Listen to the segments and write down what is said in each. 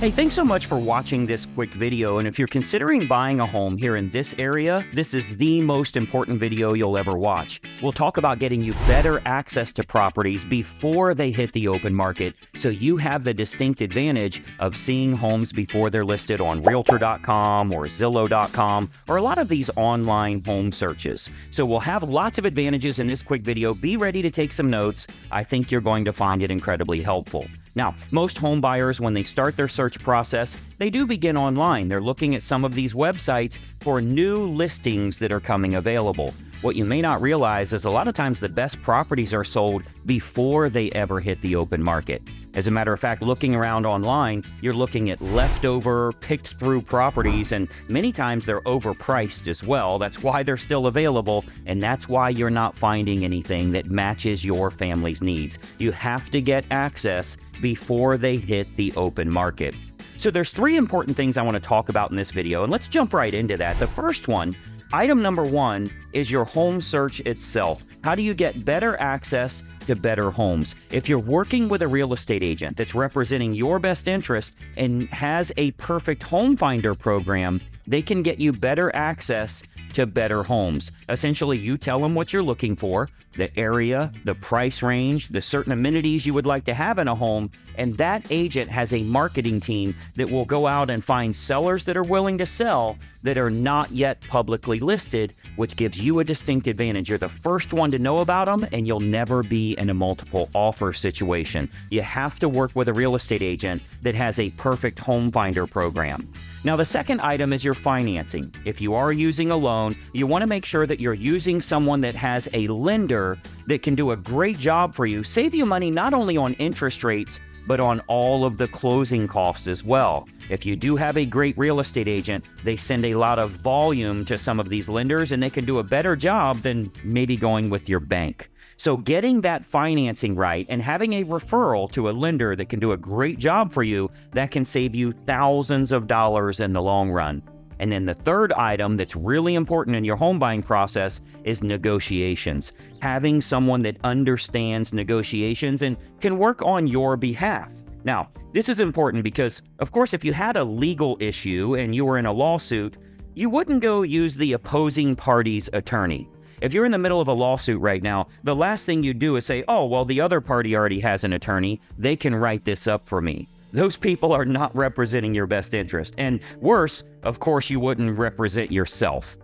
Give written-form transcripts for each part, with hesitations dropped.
Hey, thanks so much for watching this quick video. And if you're considering buying a home here in this area, this is the most important video you'll ever watch. We'll talk about getting you better access to properties before they hit the open market, so you have the distinct advantage of seeing homes before they're listed on Realtor.com or Zillow.com or a lot of these online home searches. So we'll have lots of advantages in this quick video. Be ready to take some notes. I think you're going to find it incredibly helpful. Now, most home buyers, when they start their search process, they do begin online. They're looking at some of these websites for new listings that are coming available. What you may not realize is a lot of times the best properties are sold before they ever hit the open market. As a matter of fact, looking around online, you're looking at leftover, picked through properties, and many times they're overpriced as well. That's why they're still available, and that's why you're not finding anything that matches your family's needs. You have to get access before they hit the open market. So there's three important things I want to talk about in this video, and let's jump right into that. The first one, item number one, is your home search itself. How do you get better access to better homes? If you're working with a real estate agent that's representing your best interest and has a perfect home finder program, they can get you better access to better homes. Essentially, you tell them what you're looking for, the area, the price range, the certain amenities you would like to have in a home, and that agent has a marketing team that will go out and find sellers that are willing to sell that are not yet publicly listed, which gives you a distinct advantage. You're the first one to know about them, and you'll never be in a multiple offer situation. You have to work with a real estate agent that has a perfect home finder program. Now, the second item is your financing. If you are using a loan, you want to make sure that you're using someone that has a lender that can do a great job for you, save you money not only on interest rates, but on all of the closing costs as well. If you do have a great real estate agent, they send a lot of volume to some of these lenders, and they can do a better job than maybe going with your bank. So getting that financing right and having a referral to a lender that can do a great job for you, that can save you thousands of dollars in the long run. And then the third item that's really important in your home buying process is negotiations. Having someone that understands negotiations and can work on your behalf. Now, this is important because, of course, if you had a legal issue and you were in a lawsuit, you wouldn't go use the opposing party's attorney. If you're in the middle of a lawsuit right now, the last thing you do is say, oh, well, the other party already has an attorney. They can write this up for me. Those people are not representing your best interest. And worse, of course, you wouldn't represent yourself.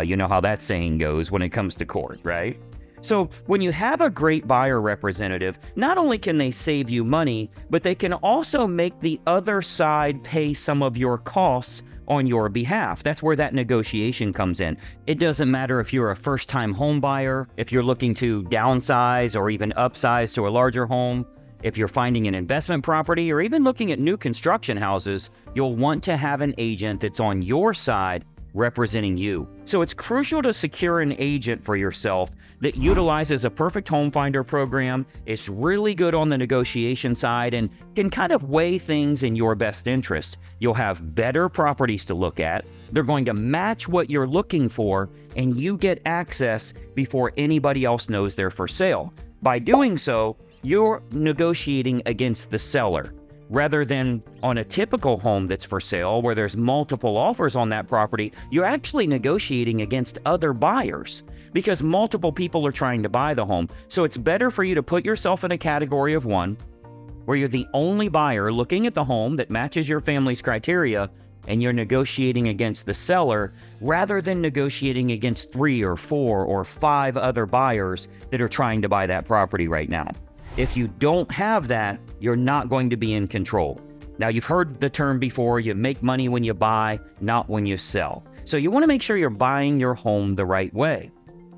You know how that saying goes when it comes to court, right? So when you have a great buyer representative, not only can they save you money, but they can also make the other side pay some of your costs on your behalf. That's where that negotiation comes in. It doesn't matter if you're a first-time home buyer, if you're looking to downsize or even upsize to a larger home, if you're finding an investment property or even looking at new construction houses, you'll want to have an agent that's on your side representing you. So it's crucial to secure an agent for yourself that utilizes a perfect home finder program, is really good on the negotiation side, and can kind of weigh things in your best interest. You'll have better properties to look at. They're going to match what you're looking for, and you get access before anybody else knows they're for sale. By doing so, you're negotiating against the seller. Rather than on a typical home that's for sale where there's multiple offers on that property, you're actually negotiating against other buyers because multiple people are trying to buy the home. So it's better for you to put yourself in a category of one where you're the only buyer looking at the home that matches your family's criteria, and you're negotiating against the seller rather than negotiating against 3 or 4 or 5 other buyers that are trying to buy that property right now. If you don't have that, you're not going to be in control. Now, you've heard the term before, you make money when you buy, not when you sell. So you want to make sure you're buying your home the right way.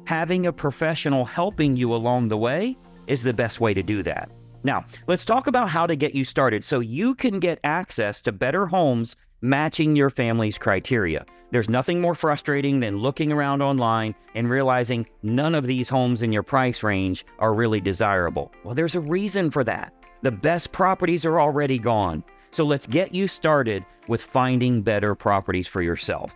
Having a professional helping you along the way is the best way to do that. Now, let's talk about how to get you started so you can get access to better homes matching your family's criteria. There's nothing more frustrating than looking around online and realizing none of these homes in your price range are really desirable. Well, there's a reason for that. The best properties are already gone. So let's get you started with finding better properties for yourself.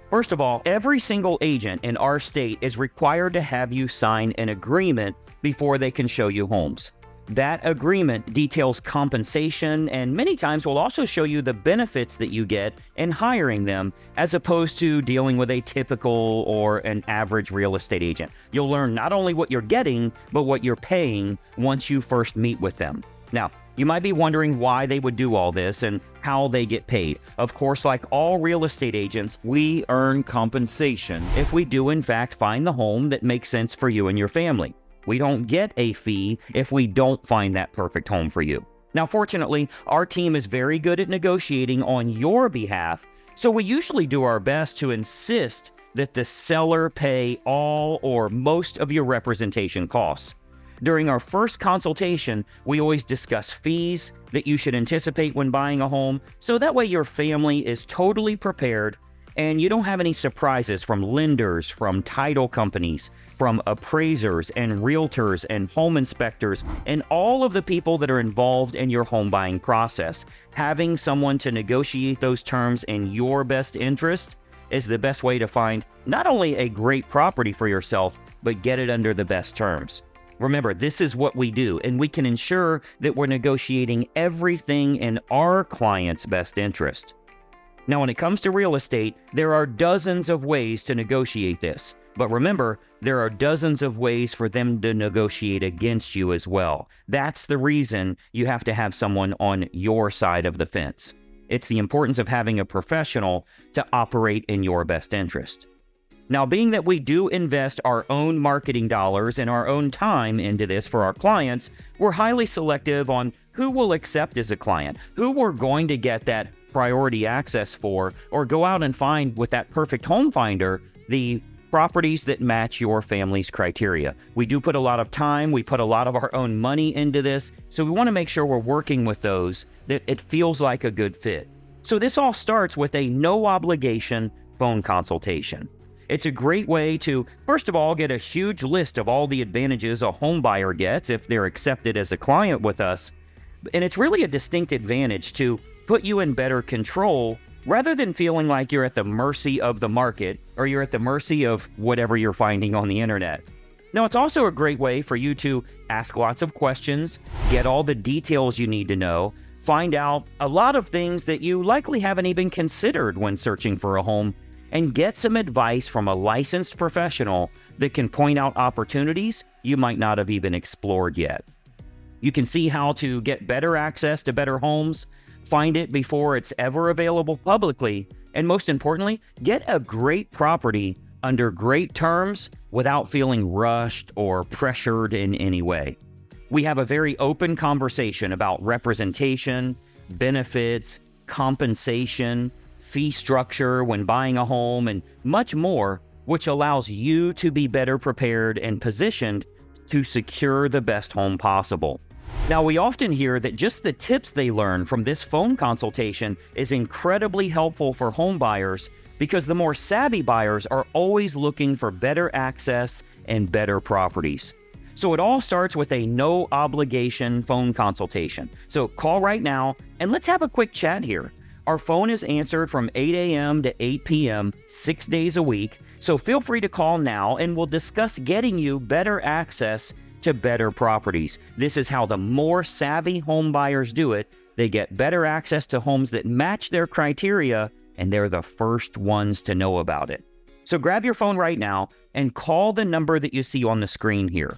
First of all, every single agent in our state is required to have you sign an agreement before they can show you homes. That agreement details compensation and many times will also show you the benefits that you get in hiring them, as opposed to dealing with a typical or an average real estate agent. You'll learn not only what you're getting, but what you're paying once you first meet with them. Now, you might be wondering why they would do all this and how they get paid. Of course, like all real estate agents, we earn compensation if we do in fact find the home that makes sense for you and your family. We don't get a fee if we don't find that perfect home for you. Now, fortunately, our team is very good at negotiating on your behalf, so we usually do our best to insist that the seller pay all or most of your representation costs. During our first consultation, we always discuss fees that you should anticipate when buying a home, so that way your family is totally prepared and you don't have any surprises from lenders, from title companies, from appraisers and realtors and home inspectors, and all of the people that are involved in your home buying process. Having someone to negotiate those terms in your best interest is the best way to find not only a great property for yourself, but get it under the best terms. Remember, this is what we do, and we can ensure that we're negotiating everything in our client's best interest. Now, when it comes to real estate, there are dozens of ways to negotiate this. But remember, there are dozens of ways for them to negotiate against you as well. That's the reason you have to have someone on your side of the fence. It's the importance of having a professional to operate in your best interest. Now, being that we do invest our own marketing dollars and our own time into this for our clients, we're highly selective on who we'll accept as a client, who we're going to get that priority access for, or go out and find with that perfect home finder the properties that match your family's criteria. We do put a lot of time, we put a lot of our own money into this, so we want to make sure we're working with those that it feels like a good fit. So this all starts with a no obligation phone consultation. It's a great way to, first of all, get a huge list of all the advantages a home buyer gets if they're accepted as a client with us. And it's really a distinct advantage to put you in better control rather than feeling like you're at the mercy of the market or you're at the mercy of whatever you're finding on the internet. Now, it's also a great way for you to ask lots of questions, get all the details you need to know, find out a lot of things that you likely haven't even considered when searching for a home, and get some advice from a licensed professional that can point out opportunities you might not have even explored yet. You can see how to get better access to better homes, find it before it's ever available publicly, and most importantly, get a great property under great terms without feeling rushed or pressured in any way. We have a very open conversation about representation, benefits, compensation, fee structure when buying a home, and much more, which allows you to be better prepared and positioned to secure the best home possible. Now, we often hear that just the tips they learn from this phone consultation is incredibly helpful for home buyers because the more savvy buyers are always looking for better access and better properties. So it all starts with a no obligation phone consultation. So call right now and let's have a quick chat here. Our phone is answered from 8 a.m. to 8 p.m. 6 days a week, so feel free to call now and we'll discuss getting you better access to better properties. This is how the more savvy home buyers do it. They get better access to homes that match their criteria, and they're the first ones to know about it. So grab your phone right now and call the number that you see on the screen here.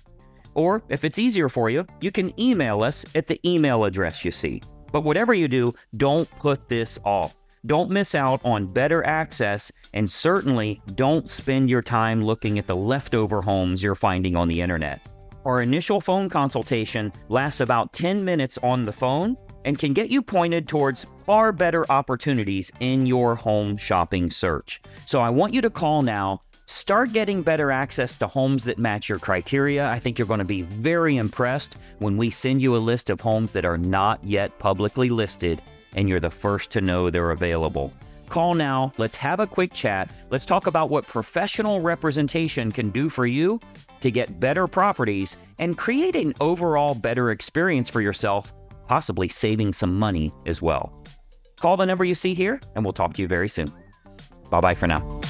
Or if it's easier for you, you can email us at the email address you see. But whatever you do, don't put this off. Don't miss out on better access, and certainly don't spend your time looking at the leftover homes you're finding on the internet. Our initial phone consultation lasts about 10 minutes on the phone and can get you pointed towards far better opportunities in your home shopping search. So I want you to call now. Start getting better access to homes that match your criteria. I think you're going to be very impressed when we send you a list of homes that are not yet publicly listed, and you're the first to know they're available. Call now. Let's have a quick chat. Let's talk about what professional representation can do for you to get better properties and create an overall better experience for yourself, possibly saving some money as well. Call the number you see here, and we'll talk to you very soon. Bye-bye for now.